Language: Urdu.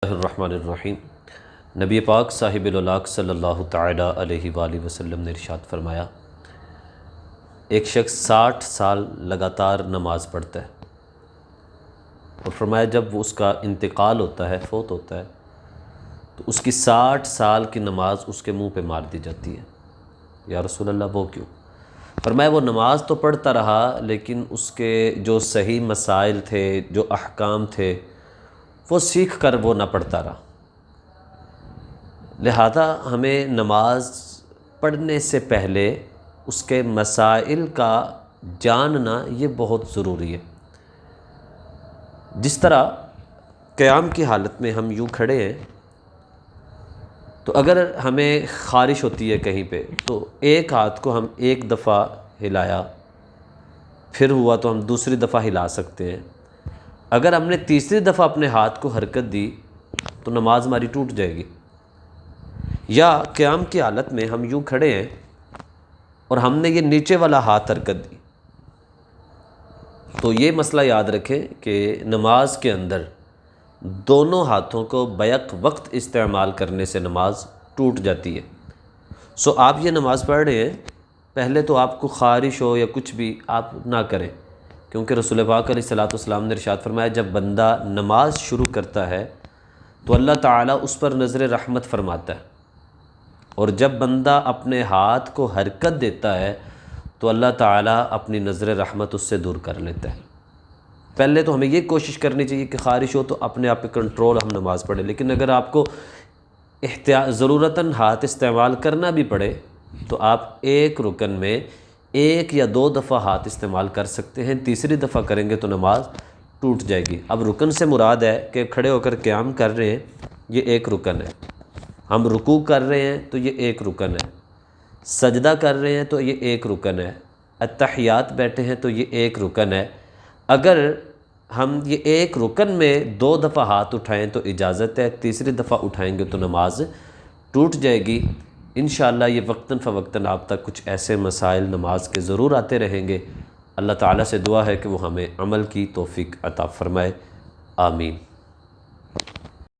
الرحمن الرحیم۔ نبی پاک صاحب الاولاق صلی اللہ تعالیٰ علیہ وآلہ وسلم نے ارشاد فرمایا، ایک شخص 60 سال لگاتار نماز پڑھتا ہے اور فرمایا جب وہ اس کا انتقال ہوتا ہے، فوت ہوتا ہے، تو اس کی 60 سال کی نماز اس کے منہ پہ مار دی جاتی ہے۔ یا رسول اللہ وہ کیوں؟ فرمایا وہ نماز تو پڑھتا رہا لیکن اس کے جو صحیح مسائل تھے، جو احکام تھے، وہ سیکھ کر وہ نہ پڑھتا رہا۔ لہذا ہمیں نماز پڑھنے سے پہلے اس کے مسائل کا جاننا یہ بہت ضروری ہے۔ جس طرح قیام کی حالت میں ہم یوں کھڑے ہیں تو اگر ہمیں خارش ہوتی ہے کہیں پہ تو ایک ہاتھ کو ہم ایک دفعہ ہلایا، پھر ہوا تو ہم دوسری دفعہ ہلا سکتے ہیں۔ اگر ہم نے تیسری دفعہ اپنے ہاتھ کو حرکت دی تو نماز ہماری ٹوٹ جائے گی۔ یا قیام کی حالت میں ہم یوں کھڑے ہیں اور ہم نے یہ نیچے والا ہاتھ حرکت دی تو یہ مسئلہ یاد رکھیں کہ نماز کے اندر دونوں ہاتھوں کو بیک وقت استعمال کرنے سے نماز ٹوٹ جاتی ہے۔ آپ یہ نماز پڑھ رہے ہیں، پہلے تو آپ کو خارش ہو یا کچھ بھی آپ نہ کریں، کیونکہ رسول پاک علیہ الصلوۃ والسلام نے ارشاد فرمایا جب بندہ نماز شروع کرتا ہے تو اللہ تعالیٰ اس پر نظر رحمت فرماتا ہے، اور جب بندہ اپنے ہاتھ کو حرکت دیتا ہے تو اللہ تعالیٰ اپنی نظر رحمت اس سے دور کر لیتا ہے۔ پہلے تو ہمیں یہ کوشش کرنی چاہیے کہ خارش ہو تو اپنے آپ پہ کنٹرول ہم نماز پڑھیں، لیکن اگر آپ کو ضرورتاً ہاتھ استعمال کرنا بھی پڑے تو آپ ایک رکن میں ایک یا دو دفعہ ہاتھ استعمال کر سکتے ہیں، تیسری دفعہ کریں گے تو نماز ٹوٹ جائے گی۔ اب رکن سے مراد ہے کہ کھڑے ہو کر قیام کر رہے ہیں، یہ ایک رکن ہے۔ ہم رکوع کر رہے ہیں تو یہ ایک رکن ہے، سجدہ کر رہے ہیں تو یہ ایک رکن ہے، اتحیات بیٹھے ہیں تو یہ ایک رکن ہے۔ اگر ہم یہ ایک رکن میں دو دفعہ ہاتھ اٹھائیں تو اجازت ہے، تیسری دفعہ اٹھائیں گے تو نماز ٹوٹ جائے گی۔ انشاءاللہ یہ وقتاً فوقتاً آپ تک کچھ ایسے مسائل نماز کے ضرور آتے رہیں گے۔ اللہ تعالیٰ سے دعا ہے کہ وہ ہمیں عمل کی توفیق عطا فرمائے، آمین۔